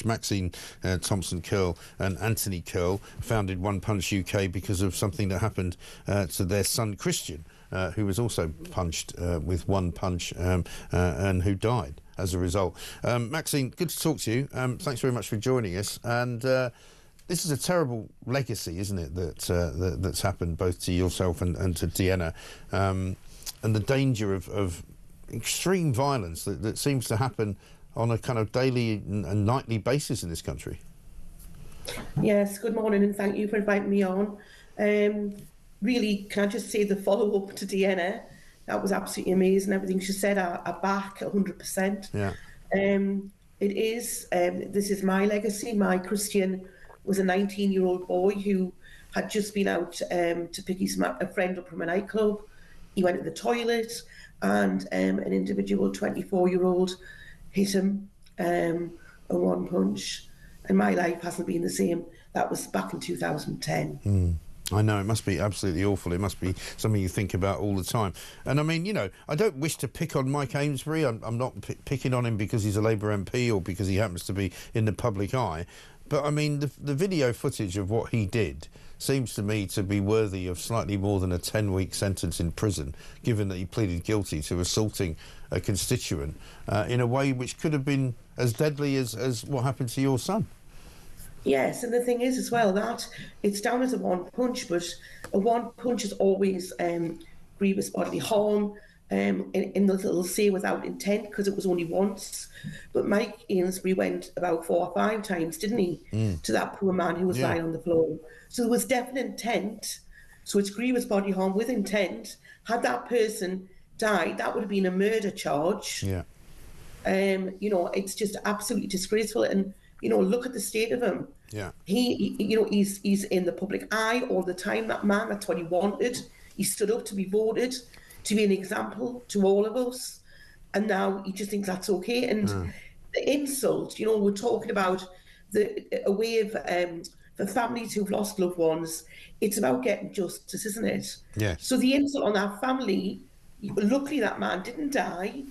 Maxine Thompson-Curl and Anthony Curl founded One Punch UK because of something that happened to their son Christian, who was also punched with one punch and who died as a result. Maxine, good to talk to you. Thanks very much for joining us. And this is a terrible legacy, isn't it, that's happened both to yourself and to Deanna, and the danger of extreme violence that seems to happen on a kind of daily and nightly basis in this country. Yes, good morning and thank you for inviting me on. Really, can I just say the follow-up to Deanna, that was absolutely amazing. Everything she said, I back 100%. Yeah. This is my legacy. My Christian was a 19-year-old boy who had just been out to pick a friend up from a nightclub. He went to the toilet and an individual 24-year-old hit him a one punch, and my life hasn't been the same. That was back in 2010. I know, it must be absolutely awful. It must be something you think about all the time. And I mean, you know, I don't wish to pick on Mike Amesbury. I'm not picking on him because he's a Labour MP or because he happens to be in the public eye. But I mean, the video footage of what he did seems to me to be worthy of slightly more than a 10-week sentence in prison, given that he pleaded guilty to assaulting a constituent in a way which could have been as deadly as what happened to your son. Yes, and the thing is as well that it's down as a one punch, but a one punch is always grievous bodily harm. In the little say without intent, because it was only once. But Mike Amesbury went about 4 or 5 times, didn't he, to that poor man who was lying on the floor. So there was definite intent. So it's grievous bodily harm with intent. Had that person died, that would have been a murder charge. Yeah. You know, it's just absolutely disgraceful. And you know, look at the state of him. Yeah. He's in the public eye all the time. That man, that's what he wanted. He stood up to be voted, to be an example to all of us, and now he just thinks that's okay. And the insult, you know, we're talking about a way of for families who've lost loved ones. It's about getting justice, isn't it? Yeah. So the insult on that family, luckily that man didn't die,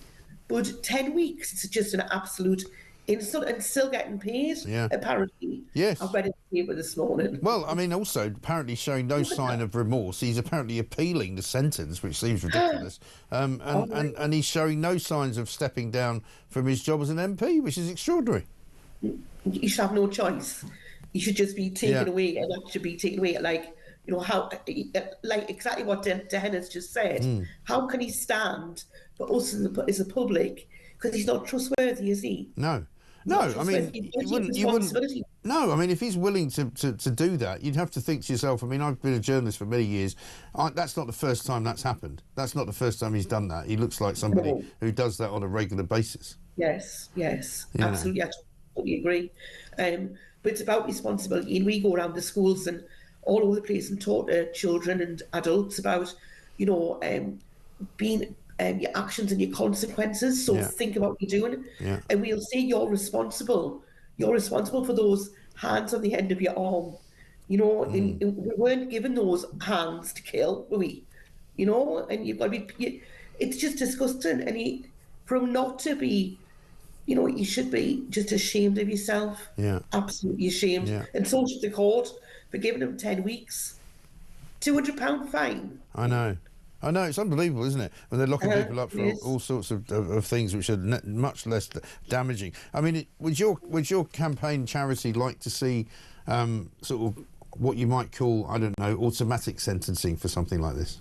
but 10 weeks, it's just an absolute insult, and still getting paid, apparently. Yes. I've read it in the paper this morning. Well, I mean, also, apparently showing no sign of remorse. He's apparently appealing the sentence, which seems ridiculous. And he's showing no signs of stepping down from his job as an MP, which is extraordinary. You should have no choice. You should just be taken away, and that should be taken away. Like, you know, how, like exactly what Dehenna's just said. How can he stand for us as a public? Because he's not trustworthy, is he? No. No, I mean, you wouldn't. No, I mean, if he's willing to do that, you'd have to think to yourself. I mean, I've been a journalist for many years. That's not the first time that's happened. That's not the first time he's done that. He looks like somebody who does that on a regular basis. Yes, absolutely. I totally agree. But it's about responsibility, and we go around the schools and all over the place and talk to children and adults about, you know, being. Your actions and your consequences. So think about what you're doing, and we'll say you're responsible. You're responsible for those hands on the end of your arm. You know, and we weren't given those hands to kill, were we? You know, and you've got to be. It's just disgusting, and for him not to be, you know, you should be just ashamed of yourself. Yeah, absolutely ashamed. Yeah. And so should the court for giving him 10 weeks, £200 fine. I know, it's unbelievable, isn't it? When they're locking people up for all sorts of things which are much less damaging. I mean, would your campaign charity like to see sort of what you might call, I don't know, automatic sentencing for something like this?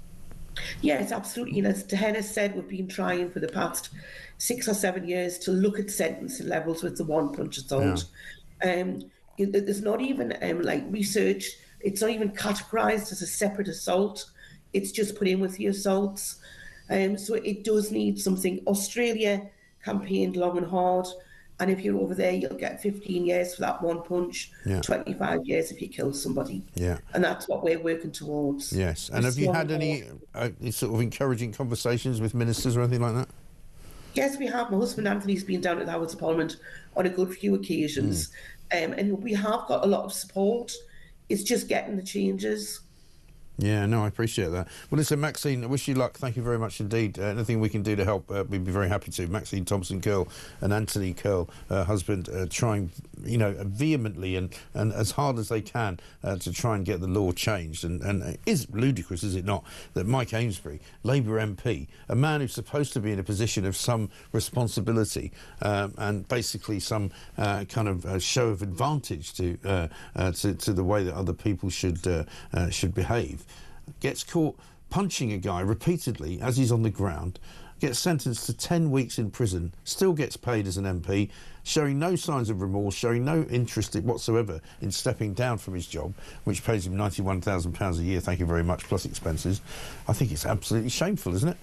Yes, absolutely. And as Dehenna said, we've been trying for the past 6 or 7 years to look at sentencing levels with the one punch assault. There's not even like research. It's not even categorised as a separate assault. It's just put in with the assaults. So it does need something. Australia campaigned long and hard. And if you're over there, you'll get 15 years for that one punch, 25 years if you kill somebody. Yeah. And that's what we're working towards. Yes. And have you had any sort of encouraging conversations with ministers or anything like that? Yes, we have. My husband Anthony's been down at the House of Parliament on a good few occasions. And we have got a lot of support. It's just getting the changes. Yeah, no, I appreciate that. Well, listen, Maxine, I wish you luck. Thank you very much indeed. Anything we can do to help, we'd be very happy to. Maxine Thompson-Curl and Anthony Curl, husband, trying, vehemently and as hard as they can to try and get the law changed. And it is ludicrous, is it not, that Mike Amesbury, Labour MP, a man who's supposed to be in a position of some responsibility and basically some kind of show of advantage to the way that other people should behave, gets caught punching a guy repeatedly as he's on the ground, gets sentenced to 10 weeks in prison, still gets paid as an MP, showing no signs of remorse, showing no interest whatsoever in stepping down from his job, which pays him £91,000 a year, thank you very much, plus expenses. I think it's absolutely shameful, isn't it?